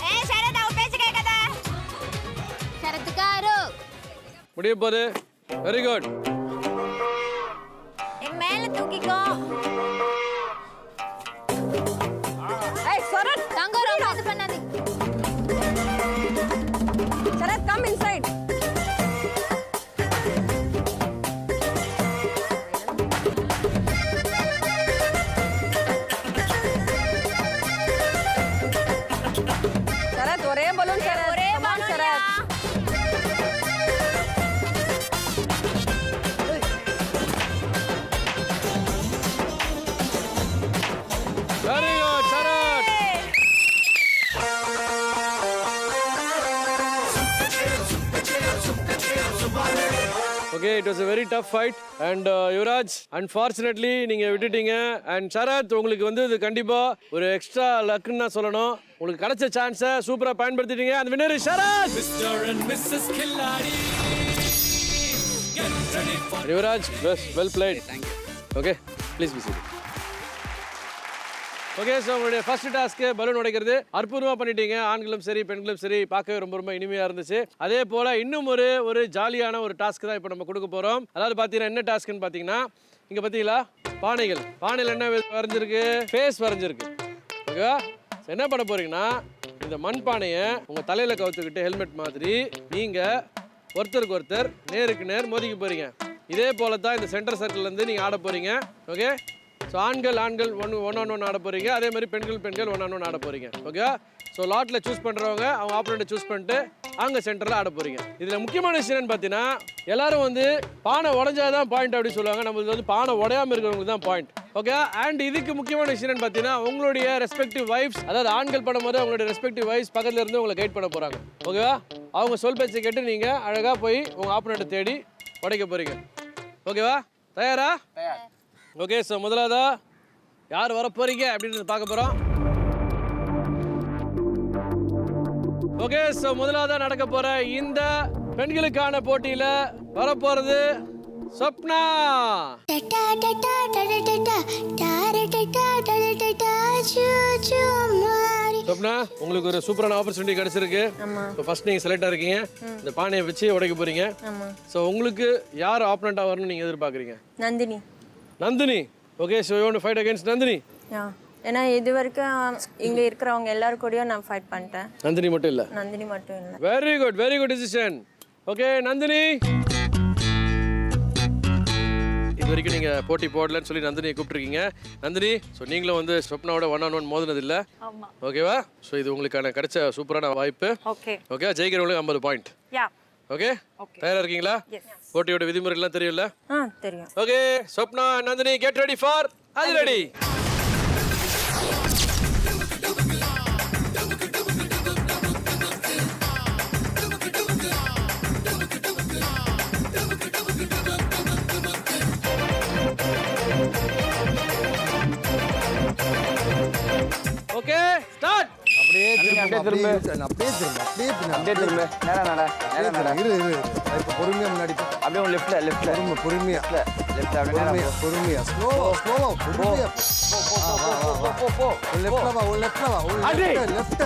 ஏய் சரத், அவ பேச்ச கேட்காத. சரத்துக்காரு முடிய போகுது. Very good. என் மேல தூக்கிக்கோ. ஏய் சரத், தங்கம் ரொம்ப இது பண்ணாதீங்க. Sarath, come inside. சரத், ஒரே பலூன் சரத். ஒரே Come on, balloon Sarath. Very good Sarath. Okay, it was a very tough fight and Yuvraj, unfortunately நீங்க விட்டுட்டீங்க. அண்ட் சரத், உங்களுக்கு வந்து இது கண்டிப்பா ஒரு எக்ஸ்ட்ரா லக்குன்னு தான் சொல்லணும். உங்களுக்கு கிடைச்ச சான்ஸை சூப்பரா பயன்படுத்திட்டீங்க. அந்த winner Sarath. Mr. and Mrs. Killadi. Get ready for Yuvraj, well played. Okay, please be seated. Okay, so உங்களுடைய ஃபர்ஸ்ட் டாஸ்க்கு பலூன் உடைக்கிறது அற்புதமாக பண்ணிட்டீங்க. ஆண்களும் சரி பெண்களும் சரி பார்க்கவே ரொம்ப ரொம்ப இனிமையாக இருந்துச்சு. அதே போல் இன்னும் ஒரு ஜாலியான ஒரு டாஸ்க் தான் இப்போ நம்ம கொடுக்க போகிறோம். அதாவது பார்த்தீங்கன்னா என்ன டாஸ்க்குன்னு பார்த்தீங்கன்னா, இங்கே பார்த்தீங்களா பானையில் என்ன வரைஞ்சிருக்கு? ஃபேஸ் வரைஞ்சிருக்கு. ஓகேவா? என்ன பண்ண போறீங்கன்னா, இந்த மண் பானையை உங்கள் தலையில் கவுத்துக்கிட்டு ஹெல்மெட் மாதிரி நீங்கள் ஒருத்தருக்கு ஒருத்தர் நேருக்கு நேர் மோதிக்க போகிறீங்க. இதே போல தான் இந்த சென்டர் சர்க்கிள்லேருந்து நீங்கள் ஆட போகிறீங்க. ஓகே, ஸோ ஆண்கள் ஒன் ஆன் ஒன் ஆட போகிறீங்க. அதே மாதிரி பெண்கள் 1 on 1 ஆட போகிறீங்க. ஓகே, ஸோ லாட்டில் சூஸ் பண்ணுறவங்க அவங்க ஆப்போனண்ட்டை சூஸ் பண்ணிட்டு அங்கே சென்டரில் ஆட போகிறீங்க. இதில் முக்கியமான விஷயம் என்னன்னு பார்த்தீங்கன்னா, எல்லாரும் வந்து பானை உடஞ்சாதான் பாயிண்ட் அப்படின்னு சொல்லுவாங்க. நம்மளுக்கு வந்து பானை உடையாமல் இருக்கிறவங்களுக்கு தான் பாயிண்ட். ஓகே, அண்ட் இதுக்கு முக்கியமான விஷயம் என்னன்னு பார்த்தீங்கன்னா, உங்களுடைய ரெஸ்பெக்டிவ் வைஃப்ஸ், அதாவது ஆண்கள் பண்ணும்போது அவங்களுடைய ரெஸ்பெக்டிவ் வைஃப்ஸ் பக்கத்தில் இருந்து உங்களை கைட் பண்ண போகிறாங்க. ஓகேவா? அவங்க சொல் பேச்சை கேட்டு நீங்கள் அழகாக போய் உங்கள் ஆப்போனண்ட்டை தேடி உடைக்க போகிறீங்க. ஓகேவா? தயாரா? ஓகே, ஸோ முதலாவதா யார் வர போறீங்க அப்படின்னு பார்க்க போகிறோம். ஓகே, ஸோ முதலாவதா நடக்க போற இந்த பெண்களுக்கான போட்டியில வர போறது சொப்னா. சொப்னா உங்களுக்கு ஒரு சூப்பரான ஆப்பர்ச்சுனிட்டி கிடைச்சிருக்கு. இப்போ ஃபர்ஸ்ட் நீங்க செலக்ட் ஆயிருக்கீங்க. இந்த பானையை வச்சு உடைக்க போறீங்க. ஸோ உங்களுக்கு யார் ஆப்பனண்டா வரணும்னு நீங்க எதிர்பார்க்குறீங்க? Nandini. Nandini. Okay, so you want to fight against Nandini? ஏன்னா இது வரைக்கும் இங்க இருக்கிறவங்க எல்லாரும் கூடயும் நான் ஃபைட் பண்ணிட்டேன். நந்தினி மட்டும் இல்ல. நந்தினி மட்டும் இல்ல. Very good decision. Okay Nandini, இது வரைக்கும் நீங்க போட்டி போடலன்னு சொல்லி நந்தினியை கூப்பிட்டுருக்கீங்க. நந்தினி, ஸோ நீங்களும் வந்து ஸ்வப்னாவோட 1-on-1 மோதினது இல்ல, ஓகேவா? ஸோ இது உங்களுக்கான கிடைச்ச சூப்பரான வாய்ப்பு. Okay, ஜெயிக்கிறவங்களுக்கு 50 point. ஓகே, தயாரா இருக்கீங்களா? போட்டியோட விதிமுறைலாம் தெரியும்ல? தெரியும். Okay, Swapna Nandini get ready for அது ரெடி. Okay start. அப்படியே திரும்ப. இரு இப்போ பொறுமையா முன்னாடி போ. அப்படியே லெஃப்ட்ல பொறுமையா பொறுமையா ஸ்லோவா பொறுமையா போ. லெஃப்ட்ல வா லெஃப்ட்.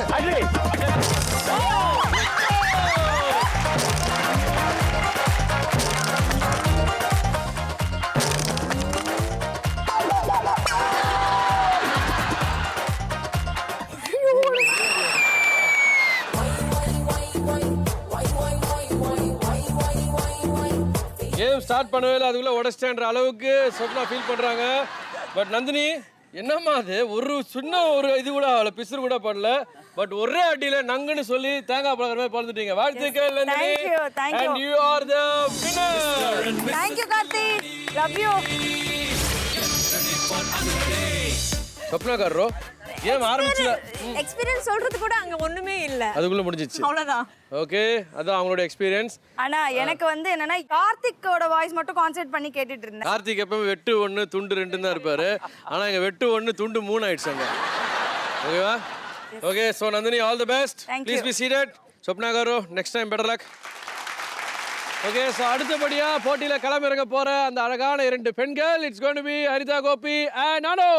கேம் ஸ்டார்ட் பண்ணவே இல்லை, அதுக்குள்ள உடச்சிட்டேன்ற அளவுக்கு சொப்னா ஃபீல் பண்றாங்க. பட் நந்தினி, என்னம்மா அது ஒரு சின்ன ஒரு இது கூட அவளை பிசுறு கூட பண்ணல. பட் ஒரே அடியில நங்குன்னு சொல்லி தேங்காய் பழகிற மாதிரி பறந்துட்டீங்க. வாழ்த்துக்கள் Nandini. And you are the winner. Thank you Karthi. Love you. சொப்னாக்காரரோ கேம் ஆரம்பிச்சல. எக்ஸ்பீரியன்ஸ் சொல்றது கூட அங்க ஒண்ணுமே இல்ல. அதுக்குள்ள முடிஞ்சிச்சு. அவ்வளவுதான். ஓகே, அதான் அவங்களோட எக்ஸ்பீரியன்ஸ். ஆனா எனக்கு வந்து என்னன்னா கார்த்திக்கோட வாய்ஸ் மட்டும் கான்சென்ட்ரேட் பண்ணி கேட்டுட்டு இருந்தேன். கார்த்திக் எப்பவும் வெட்டு 1 துண்டு 2 தான் இருப்பாரு. ஆனா இங்க வெட்டு 1 துண்டு 3 ஆயிடுச்சாங்க. ஓகேவா? Okay, so Nandini, all the best. Please be seated. சொப்னாகாரோ, next time better luck. Okay, so அடுத்தபடியா போட்டியில களமிறங்க போற அந்த அழகான 2 பெண்கள், it's going to be Haritha Gopi and Nano.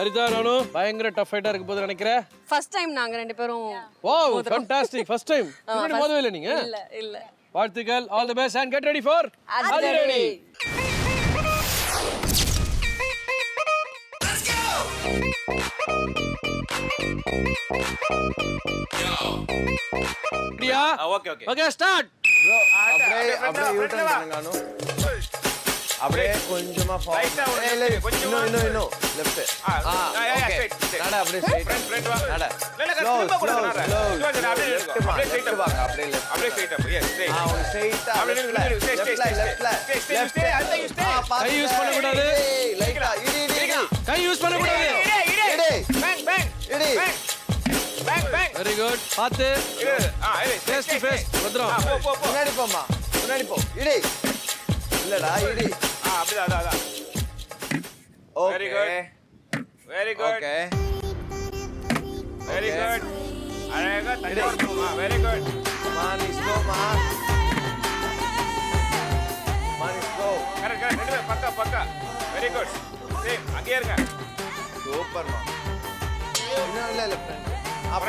Haritha, Nano பயங்கர டஃப் ஃபைட்டா இருக்க போது நினைக்கிறேன். ஃபர்ஸ்ட் டைம் நாங்க ரெண்டு பேரும். Wow, fantastic. First time. இன்னும் மோதவே இல்ல நீங்க? இல்ல. வாழ்த்துக்கள், all the best and get ready for அது ரெடி. ரெடியா? Okay start. ப்ரோ அப்படியே யூ டர்ன் பண்ணுங்க அனு. அப்படியே கொஞ்சமா ஃபார்வர்ட். இன்னும் லெஃப்ட். ஓகே. நட அப்படியே ஸ்ட்ரைட் வா. நட. ஸ்லோ. அப்படியே ஸ்ட்ரைட் வாங்க. அப்படியே ஸ்ட்ரைட் அப். S straight. ஒரு ஸ்ட்ரைட்டா. லெஃப்ட். கை யூஸ் பண்ண கூடாது. லைட்டா இடி. கை யூஸ் பண்ண கூடாது. இடி. Very good. பாத்து. Face to face. பத்ரம். முன்னாடி போமா. முன்னாடி போ. இடி. இல்லடா இடி. அப்படிதான். Okay. Very good. Okay. Very good. அழகா தள்ளி போமா. Very good. Man slow man. Slow. Correct ரெண்டு பேரும் பக்கா. Very good. சேம் அங்கேயே இருங்க. சூப்பர் மா. இன்னும் இல்ல ஃப்ரெண்ட். அப்போ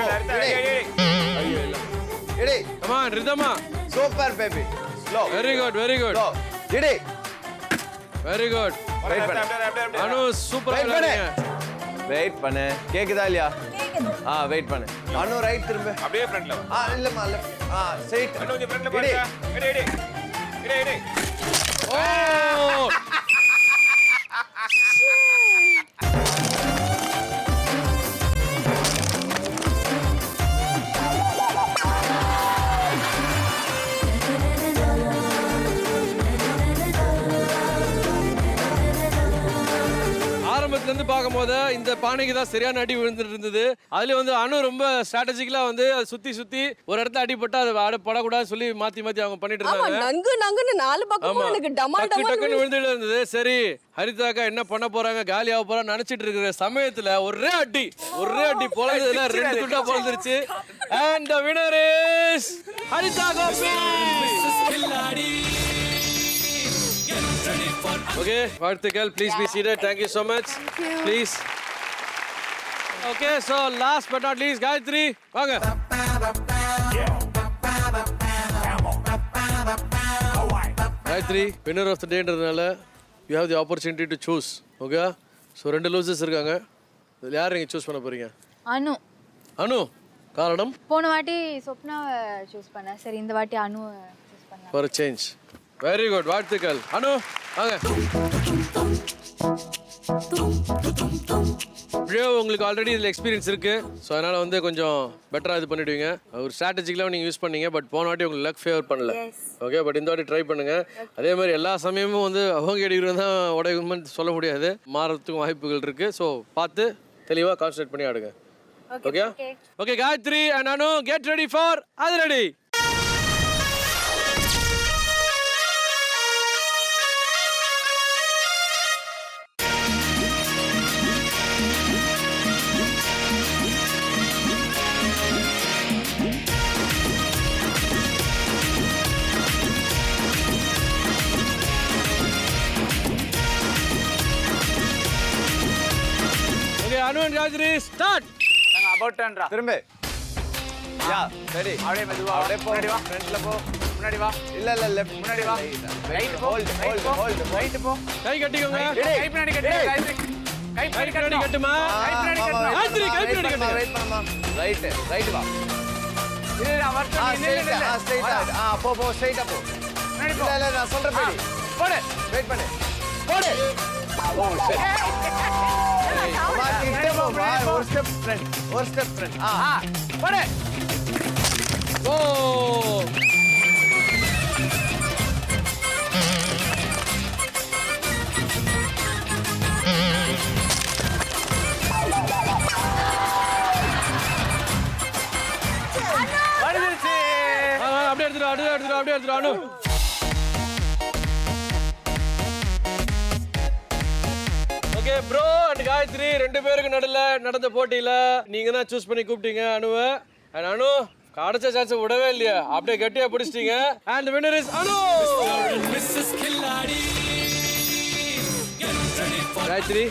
இடி. கம் ஆன் ரிதமா. Super baby. Slow. Very good. Slow. இடி. Very good. வெயிட் பண்ணு. அனு சூப்பரா விளையாடுங்க. வெயிட் பண்ணு. கேக்குதா இல்லையா? வெயிட் பண்ணு. அனு ரைட் திரும்ப. அப்படியே ஃப்ரண்ட்ல வா. இல்லம்மா லெஃப்ட். ஸ்ட்ரைட். அனு கொஞ்சம் ஃப்ரண்ட்ல பாருங்க. இடி. ஓ! இருந்து பார்க்கும்போது இந்த பானைக்கு தான் சரியான அடி விழுந்துட்டு இருந்தது. அதுல வந்து அனு ரொம்ப ஸ்ட்ராட்டஜிக்கலா வந்து அதை சுத்தி ஒரு இடத்துல அடிபட்டு அதை படக்கூடாதுன்னு சொல்லி மாத்தி அவங்க பண்ணிட்டு இருந்தாங்க. நங்குன்னு 4 பக்கமும் எனக்கு டக்குன்னு விழுந்துட்டு இருந்தது. சரி, ஹரிதாக்கா என்ன பண்ண போறாங்க, காலி ஆக போறான்னு நினைச்சிட்டு இருக்கிற சமயத்துல ஒரே அடி பொழந்ததுல 2 துண்டா பொழந்துருச்சு. And the winner is Haritha Gopi. Miss Killadi. Get ready for okay வாழ்த்துக்கள். Please be seated. Thank you so much. Please. Okay so last but not least Gayathri வாங்க. காயத்ரி winner of the dayன்றதுனால you have the opportunity to choose. Okay so 2 losers இருக்காங்க. இதில் யார் நீங்கள் choose பண்ண போறீங்க? அனு. அனு. காரணம்? போன வாட்டி சொப்னாவை சூஸ் பண்ணேன். சரி இந்த வாட்டி அனு சூஸ் பண்ணேன். For change. Very good. வாழ்த்துக்கள். அனு வாங்க. ப்ரோ உங்களுக்கு ஆல்ரெடி இதில் எக்ஸ்பீரியன்ஸ் இருக்கு. ஸோ அதனால வந்து கொஞ்சம் பெட்டராக இது பண்ணிடுவீங்க. ஒரு ஸ்ட்ராட்டஜிக்கெலாம் நீங்கள் யூஸ் பண்ணீங்க. பட் போன வாட்டி உங்களுக்கு லக் ஃபேவர் பண்ணல. ஓகே பட் இந்த வாட்டி ட்ரை பண்ணுங்க. அதே மாதிரி எல்லா சமயமும் வந்து அவங்க எடுக்கிறது தான் உடையணும்னு சொல்ல முடியாது. மாறத்துக்கும் வாய்ப்புகள் இருக்கு. ஸோ பார்த்து தெளிவாக கான்சன்ட்ரேட் பண்ணி ஆடுங்க. Okay okay Gayathri and Anu get ready for அது ready. Anu and Gayathri start. நாங்க அபௌட் டர்ன்டா. திரும்ப. Yeah ready. அப்படியே மெதுவா. அப்படியே போ. முன்னாடி வா. ஃப்ரண்ட்ல போ. முன்னாடி வா. இல்ல லெஃப்ட் முன்னாடி வா. ரைட் போ. ஹோல்ட் ரைட் போ. கை கட்டிக்கோங்க. கை பின்னாடி கட்டு. கை பின்னாடி கட்டுமா. கை பின்னாடி கட்டு. காயத்ரி கை பின்னாடி கட்டு. வெயிட் பண்ணுமா. ரைட் வா. இல்ல வரட்டும். இல்ல ஸ்ட்ரைட் போ ஸ்ட்ரைட்டா போ. முன்னாடி போ. இல்ல நான் சொல்றேன் பேடி. போடு. வெயிட் பண்ணு. போடு. ஓ சரி. ஒரு ஸ்டெப் ஃப்ரண்ட். போடு. ஓ வந்துருச்சு. அப்படியே எடுத்துரு அனு. ஓகே ப்ரோ அண்ட் காயத்ரி 2 பேருக்கு நடுவில் நடந்த போட்டியில் நீங்கள் தான் சூஸ் பண்ணி கூப்பிட்டீங்க அனுவை. அண்ட் அனு கிடைச்ச சான்ஸ் விடவே இல்லையா, அப்படியே கட்டியா பிடிச்சிட்டீங்க. And the winner is Anu. Gayathri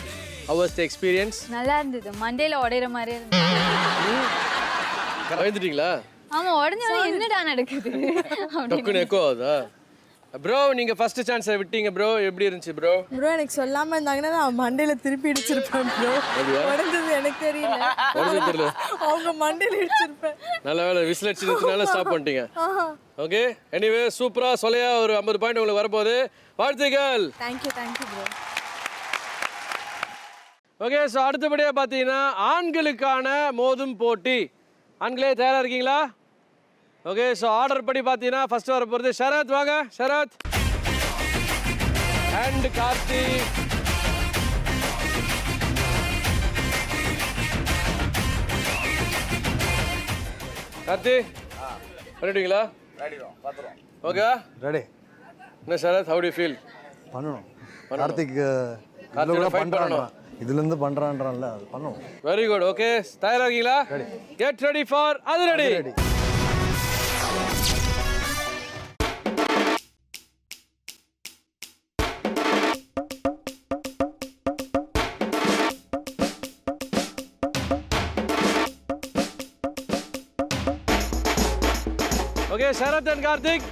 how was the experience? நல்லா இருந்தது. மண்டேல உடையற மாதிரி இருந்தது. பயந்துட்டீங்களா? ஆமா உடைஞ்சது என்னடா நடக்குது டக்குன்னு எக்கோ ஆகுதா? ப்ரோ நீங்க ஃபர்ஸ்ட் சான்ஸை விட்டீங்க ப்ரோ, எப்படி இருந்துச்சு ப்ரோ? ப்ரோ எனக்கு சொல்லாம இருந்தாங்கன்னா நான் மண்டையில திருப்பி இடிச்சிருப்பேன் ப்ரோ. உடைஞ்சது எனக்கு தெரியல. உடைஞ்சது தெரியல. அவங்க மண்டையில இடிச்சிருப்பேன். நல்ல வேளை விசில் அடிச்சதுனால ஸ்டாப் பண்ணிட்டீங்க. ஓகே எனிவே சூப்பரா சொல்லையா ஒரு 50 பாயிண்ட் உங்களுக்கு வரப்போகுது. வாழ்த்துக்கள். Thank you bro. Okay so அடுத்தபடியாக பார்த்தீங்கன்னா ஆண்களுக்கான மோதும் போட்டி. ஆண்களே தயாராக இருக்கீங்களா? ஓகே ஸோ ஆர்டர் படி பார்த்தீங்கன்னா ஃபர்ஸ்ட் வர போகிறது ஷரத். வாங்க ஷரத் அண்ட் கார்த்தி. கார்த்தி பண்ணிட்டீங்களா? Okay ready. என்ன ஷரத் ஹவு டு ஃபீல்? பண்ணணும். கார்த்திக் இதுலேருந்து பண்ணுறான்றான்ல அது பண்ணுவோம். Very good. ஓகே தயாராக இருக்கீங்களா? கெட் ரெடி ஃபார் அது ready. Okay Sharath and Karthik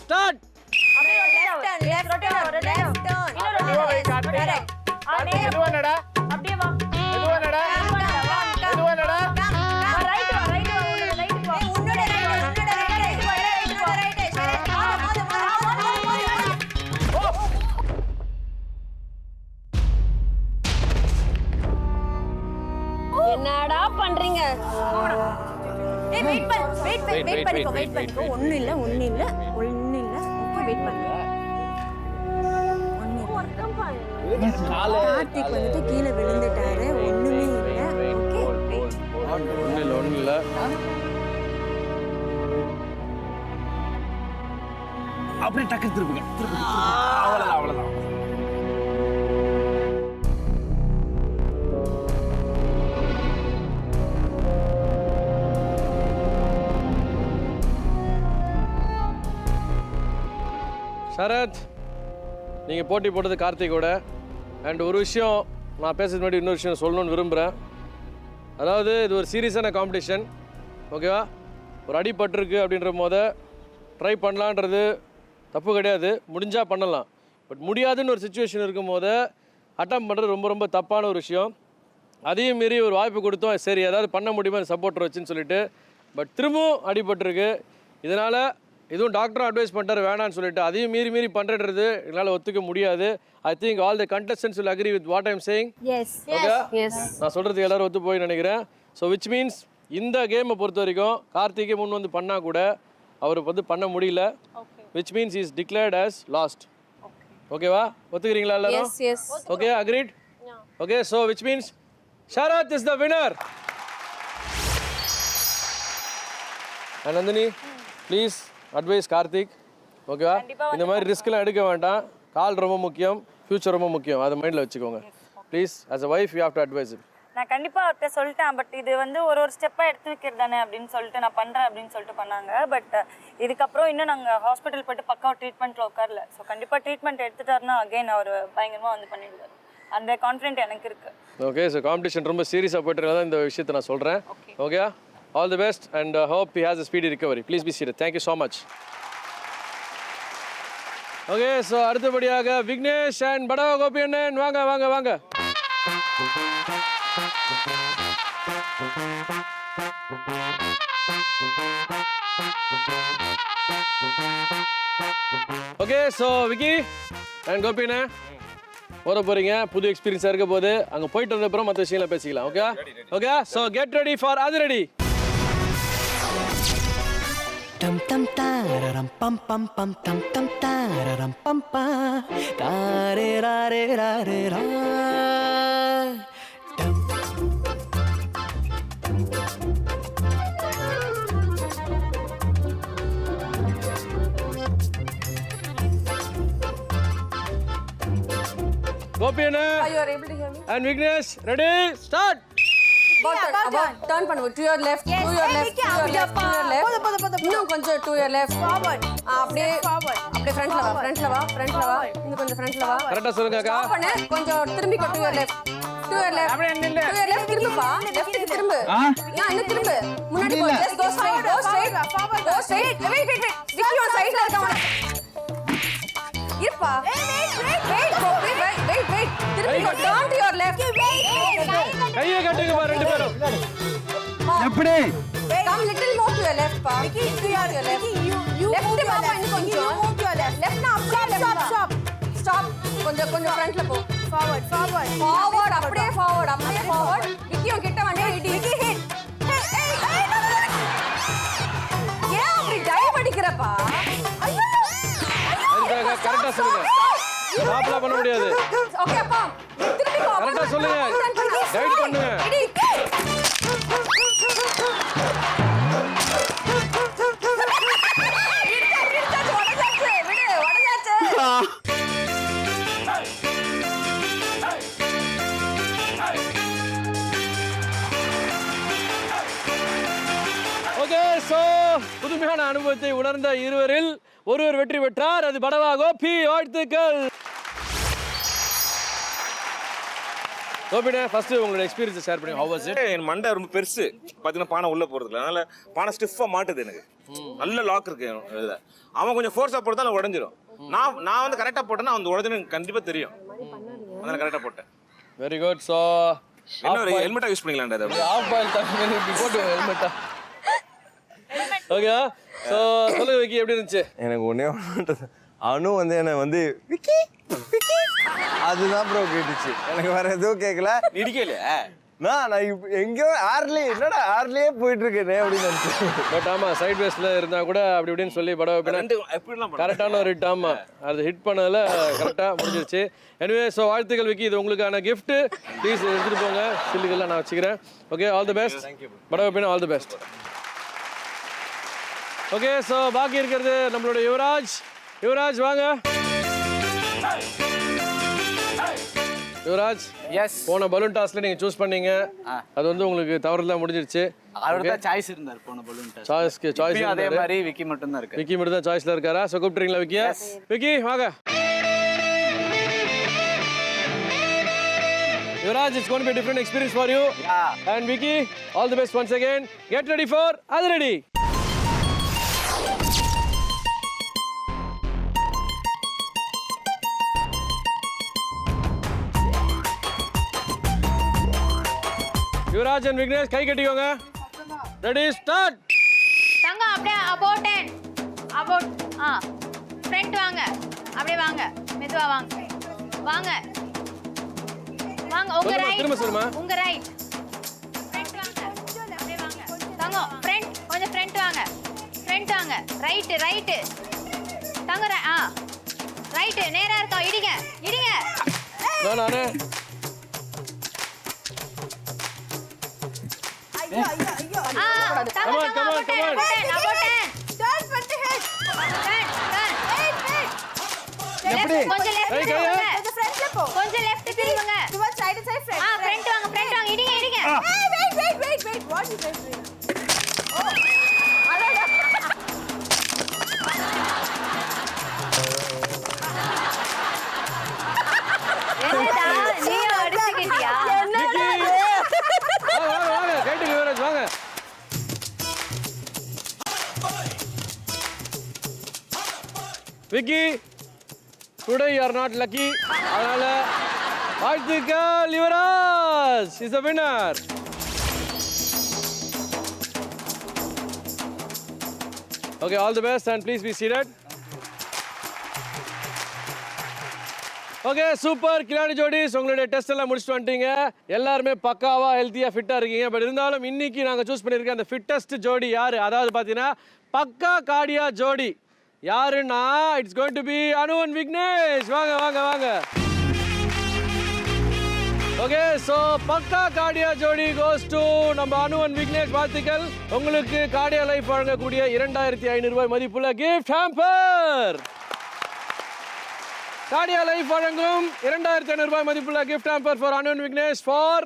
start. என்னடா பண்றீங்க? வெயிட் பண்ணிக்கோ. ஒண்ணு இல்ல. ஓகே வெயிட் பண்ணுங்க. கார்த்திக் வந்துட்டு கீழே விழுந்துட்டாரு. ஒண்ணுமே இல்ல. ஓகே ஒண்ணு இல்ல. அப்படியே டக்கு திருப்புங்க. அவ்வளவுதான். ஷரத் நீங்கள் போட்டி போட்டது கார்த்திகோட. அண்ட் ஒரு விஷயம் நான் பேசுறது முன்னாடி இன்னொரு விஷயம் சொல்லணும்னு விரும்புகிறேன். அதாவது இது ஒரு சீரியஸான காம்படிஷன், ஓகேவா? ஒரு அடிபட்டிருக்கு அப்படின்ற போத ட்ரை பண்ணலான்றது தப்பு கிடையாது, முடிஞ்சால் பண்ணலாம். பட் முடியாதுன்னு ஒரு சுச்சுவேஷன் இருக்கும் போது அட்டம் பண்ணுறது ரொம்ப ரொம்ப தப்பான ஒரு விஷயம். அதையும் மீறி ஒரு வாய்ப்பு கொடுத்தோம், சரி ஏதாவது பண்ண முடியுமா சப்போர்ட்டர் வச்சுன்னு சொல்லிட்டு. பட் திரும்பவும் அடிபட்டிருக்கு. இதனால் இதுவும் டாக்டரும் அட்வைஸ் பண்ணுறாரு வேணான்னு சொல்லிட்டு அதையும் மீறி பண்ணுறது என்னால் ஒத்துக்க முடியாது. I think all the contestants will agree with what I'm saying. S okay, நான் சொல்கிறதுக்கு எல்லோரும் ஒத்து போய் நினைக்கிறேன். ஸோ விச் மீன்ஸ் இந்த கேமை பொறுத்த வரைக்கும் கார்த்திகே முன் வந்து பண்ணால் கூட அவருக்கு வந்து பண்ண முடியல. Which means is declared as lost. ஓகேவா? ஒத்துக்கிறீங்களா எல்லாரும்? Okay, agreed. Okay, so which means Sharath is the winner. And Nandini, please advise Karthik, ஓகேவா? இந்த மாதிரி ரிஸ்க்லாம் எடுக்க வேண்டாம். கால் ரொம்ப முக்கியம், ஃபியூச்சர் ரொம்ப முக்கியம், அதை மைண்டில் வச்சுக்கோங்க please. As a wife you have to advice it. நான் கண்டிப்பாக அவர்கிட்ட சொல்லிட்டேன். பட் இது வந்து ஒரு ஸ்டெப்பாக எடுத்து வைக்கிறது தானே அப்படின்னு சொல்லிட்டு நான் பண்ணுறேன் அப்படின்னு சொல்லிட்டு பண்ணாங்க. பட் இதுக்கப்புறம் இன்னும் நாங்கள் ஹாஸ்பிட்டல் போய்ட்டு பக்காவாக ட்ரீட்மெண்ட்டில் உட்காரல. ஸோ கண்டிப்பாக ட்ரீட்மெண்ட் எடுத்துட்டாருன்னா அகைன் அவர் பயங்கரமாக வந்து பண்ணிடுவார். அந்த கான்ஃபிடென்ட் எனக்கு இருக்குது. ஓகே, ஸோ காம்படிஷன் ரொம்ப சீரியஸாக போய்ட்டு இந்த விஷயத்தை நான் சொல்கிறேன். Okay, all the best and hope he has a speedy recovery. Please be serious. Thank you so much. Okay, so அடுத்தபடியாக விக்னேஷ் அண்ட் படவா கோபி அண்ணன் வாங்க வாங்க வாங்க. Okay, so Vicky and Gopi அண்ணன் போற போறீங்க, புது எக்ஸ்பீரியன்ஸாக இருக்க போது. அங்கே போயிட்டு வந்த அப்புறம் மற்ற விஷயங்களை பேசிக்கலாம். Okay okay, so get ready for அது ready. Tam tam tararam pam pam pam tam tam tararam pam pa tare ra re ra re ra tam. Gopi Anna, you are able to hear me? And Vignesh, ready, start. About turn பண்ணுங்க, to your left, to your left, to your left, to your left. இன்னும் கொஞ்சம் to your left, forward. அப்படியே அப்படியே ஃப்ரண்ட்ல வா, ஃப்ரண்ட்ல வா, ஃப்ரண்ட்ல வா. இன்னும் கொஞ்சம் ஃப்ரண்ட்ல வா. கரெக்ட்டா சொல்லுங்க அக்கா. ஸ்டாப் பண்ணு, கொஞ்சம் திரும்பி go to your left. To your left. அப்படியே நில்லு. To your left திரும்புப்பா, லெஃப்ட்க்கு திரும்பு. இன்னும் திரும்பு. முன்னாடி போ, just go straight, go straight, forward. Go straight. Wait. Vicky on sideல இருக்கான். இருப்பா. Wait. திரும்பி go, turn to your left. கையை கட்டுங்க பா ரெண்டு பேரும். எப்படி? Come little more to your left, pa. Vicky, to your left. You left பாப்பா இன்னும் கொஞ்சம். You move to your left. Left na அப்படியே stop. Stop. கொஞ்சம் ஃப்ரண்ட்ல போ. Forward. அப்படியே forward. விக்கி கிட்ட வந்து இடி. விக்கி hit. Hey. ஏன் அப்படி டைவ் அடிக்கறப்பா? ஐயோ. அதுக்காக கரெக்ட்டா சொல்லுங்க. ஸ்டாப்ல பண்ண முடியாது. ஓகே அப்பா. திருப்பி போ. கரெக்ட்டா சொல்லுங்க. கைட் பண்ணுங்க. ஓகே, சோ புதுமையான அனுபவத்தை உணர்ந்த இருவரில் ஒருவர் வெற்றி பெற்றார். அது படவா கோபி. வாழ்த்துக்கள். கோபிடே, ஃபர்ஸ்ட் உங்களோட எக்ஸ்பீரியன்ஸ் ஷேர் பண்ணுங்க. How was it? என் மண்டை ரொம்ப பெருசு பார்த்தீங்கன்னா, பானை உள்ள போறதுல, அதனால பானை ஸ்டிஃபா மாட்டுது. எனக்கு நல்ல லாக் இருக்கு இதுல. அவன் கொஞ்சம் ஃபோர்ஸா போட்டதால உடைஞ்சிரும். நான் வந்து கரெக்டா போட்டேன்னா அந்த உடைஞ்சு எனக்கு கண்டிப்பா தெரியும். அதனால கரெக்டா போட்டேன். Very good. சோ என்ன ஹெல்மெட்டா யூஸ் பண்ணிக்கலாம்டா. அது ஆஃப் பாயில் தண்ணி இப்படி போட்டு ஹெல்மெட்டா. ஓகே, சோ சொல்லுங்க விக்கி, எப்படி இருந்துச்சு? எனக்கு ஒண்ணே அனு வந்து என்ன வந்து விக்கி அதுதான் ப்ரோ கேட்டுச்சு. எனக்கு வேற எதுவும் கேட்கல. இடிக்கலையா? நான் எங்கேயோ என்னடா ஆர்லயே போயிட்டு இருக்கேனே அப்படின்னு நினைச்சேன். பட் ஆமா, சைட் வேஸ்ட்ல இருந்தா கூட அப்படி இப்படின்னு சொல்லி படம் வைப்பேன். கரெக்டான ஒரு ஹிட். ஆமா, அது ஹிட் பண்ணதுல கரெக்டா முடிஞ்சிருச்சு. எனிவே, ஸோ வாழ்த்துக்கள் விக்கி. இது உங்களுக்கான கிஃப்ட். ப்ளீஸ் எடுத்துட்டு போங்க. சில்லுக்கெல்லாம் நான் வச்சுக்கிறேன். Okay, all the best. படம் வைப்பேன். All the best. Okay, so பாக்கி இருக்கிறது நம்மளோட யுவராஜ் வாங்க. யுவராஜ், எஸ், போன பலூன் டாஸ்ல நீங்க சூஸ் பண்ணீங்க. அது வந்து உங்களுக்கு தவறுதலா முடிஞ்சிருச்சு. அவருக்கு தான் சாய்ஸ் இருந்தார் போன பலூன் டாஸ். சாய்ஸ் அதே மாதிரி விக்கி மட்டும் தான் இருக்கு. விக்கி மட்டும் தான் சாய்ஸ்ல இருக்காரா? சோ கூப்பிடுறீங்களா விக்கியா? விக்கி வாங்க. Yuvraj, it's going to be a different experience for you. Yeah. And Vicky, all the best once again. Get ready for Adhiradi. Yuvraj and Vignesh, guy கட்டிக்கோங்க. Ready, start. தங்கம் அப்படியே about ஃப்ரண்ட் வாங்க, அப்படியே வாங்க, மெதுவா வாங்க, வாங்க வாங்க, உங்க ரைட், திரும்ப சொல்லுமா. உங்க ரைட், ஃப்ரண்ட் வாங்க, அப்படியே வாங்க, தங்கம் ஃப்ரண்ட், கொஞ்சம் ஃப்ரண்ட் வாங்க, ரைட், தங்கம் ரைட், நேரா இருக்கா, இடிங்க. நானே. Come on. Turn பண்ணிட்டு head. எப்படி? கொஞ்சம் left கை, போங்க. கொஞ்சம் ஃப்ரண்ட்ல போ. கொஞ்சம் left திரும்புங்க. Towards side front. front வாங்க, இடிங்க. Hey, wait. What is this doing? Oh. அடடா. என்னடா நீயும் அடிச்சுக்கிட்டியா? வாங்க கைட்டுக்கு யுவராஜ் வாங்க. Vicky, today you are not lucky. அதனால வாழ்த்துக்கள், Yuvaraj is the winner. Okay, all the best and please be seated. Okay, super கிலாடி ஜோடிஸ், உங்களுடைய டெஸ்ட் எல்லாம் முடிச்சுட்டு வந்துட்டீங்க. எல்லாருமே பக்காவா ஹெல்த்தியா ஃபிட்டா இருக்கீங்க. பட் இருந்தாலும் இன்னைக்கு நாங்க சூஸ் பண்ணிருக்க அந்த ஃபிட்டஸ்ட் ஜோடி யாரு, அதாவது பாத்தீங்கன்னா பக்கா காடியா ஜோடி யாருன்னா it's going to be Anu and Vignesh. வாங்க. ஓகே, சோ பக்கா காடியா ஜோடி கோஸ் டு நம்ம அனு and விக்னேஷ். வாழ்த்துக்கள். உங்களுக்கு காடியா லைஃப் வழங்கக்கூடிய 2500 ரூபாய் மதிப்புள்ள கிஃப்ட் ஹாம்பர். காடியா லைஃப் வழங்கும் 2500 ரூபாய் மதிப்புள்ள gift hamper for Anu and Vignesh for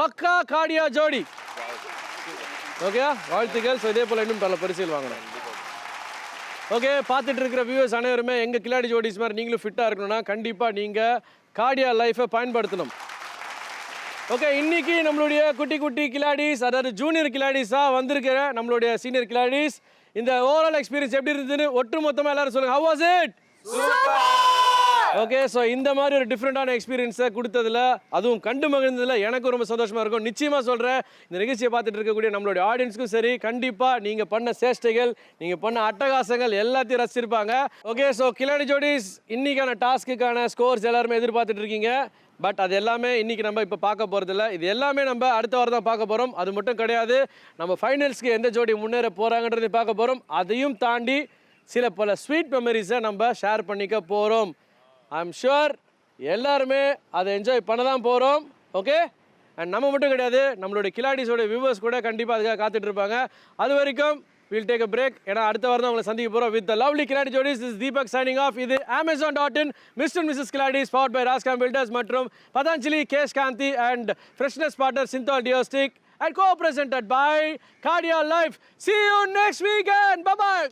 பக்கா காடியா ஜோடி. ஓகே, வாழ்த்துக்கள். ஸோ இதே போல் இன்னும் பல பரிசுகள் வாங்கணும். ஓகே, பார்த்துட்டு இருக்கிற வியூவர்ஸ் அனைவருமே எங்கள் கிலாடி ஜோடிஸ் மாதிரி நீங்களும் ஃபிட்டாக இருக்கணும்னா கண்டிப்பாக நீங்கள் காடியா லைஃப்பை பயன்படுத்தணும். ஓகே, இன்னைக்கு நம்மளுடைய குட்டி கிலாடிஸ், அதாவது ஜூனியர் கிலாடிஸாக வந்திருக்கிற நம்மளுடைய சீனியர் கிலாடிஸ் இந்த ஓவரால் எக்ஸ்பீரியன்ஸ் எப்படி இருந்ததுன்னு ஒட்டு மொத்தமாக எல்லாரும் சொல்லுங்கள். Have was it? Okay, so இந்த மாதிரி ஒரு டிஃப்ரெண்டான எக்ஸ்பீரியன்ஸை கொடுத்ததில், அதுவும் கண்டு மகிழ்ந்ததில் எனக்கு ரொம்ப சந்தோஷமாக இருக்கும். நிச்சயமாக சொல்கிறேன், இந்த நிகழ்ச்சியை பார்த்துட்டு இருக்கக்கூடிய நம்மளுடைய ஆடியன்ஸுக்கும் சரி, கண்டிப்பாக நீங்கள் பண்ண சேஷ்டைகள், நீங்கள் பண்ண அட்டகாசங்கள் எல்லாத்தையும் ரசிச்சிருப்பாங்க. ஓகே, ஸோ கிலாடி ஜோடிஸ் இன்னைக்கான டாஸ்க்குக்கான ஸ்கோர்ஸ் எல்லாருமே எதிர்பார்த்துட்டு இருக்கீங்க. பட் அது எல்லாமே இன்றைக்கி நம்ம இப்போ பார்க்க போகிறதில்ல. இது எல்லாமே நம்ம அடுத்த வாரம் தான் பார்க்க போகிறோம். அது மட்டும் கிடையாது, நம்ம ஃபைனல்ஸ்க்கு எந்த ஜோடி முன்னேற போகிறாங்கன்றதை பார்க்க போகிறோம். அதையும் தாண்டி சில பல ஸ்வீட் மெமரிஸை நம்ம ஷேர் பண்ணிக்க போகிறோம். ஐ எம் ஷுர் எல்லாருமே அதை என்ஜாய் பண்ண தான் போகிறோம். ஓகே, அண்ட் நம்ம மட்டும் கிடையாது, நம்மளுடைய கிலாடிஸோட வியூவர்ஸ் கூட கண்டிப்பாக அதுக்காக காத்துட்டு இருப்பாங்க. அது வரைக்கும் we'll take a break. ஏன்னா அடுத்த வாரம் தான் உங்களை சந்திக்க போகிறோம் with the lovely Kiladi Jodis. This is Deepak signing off. இது Amazon.in Mr. and Mrs. Kiladis powered by Rascam Builders மற்றும் Patanjali, Kesh Kanti and Freshness partner Synthol Deostick and co-presented by Cardia Life. See you next weekend. Bye-bye.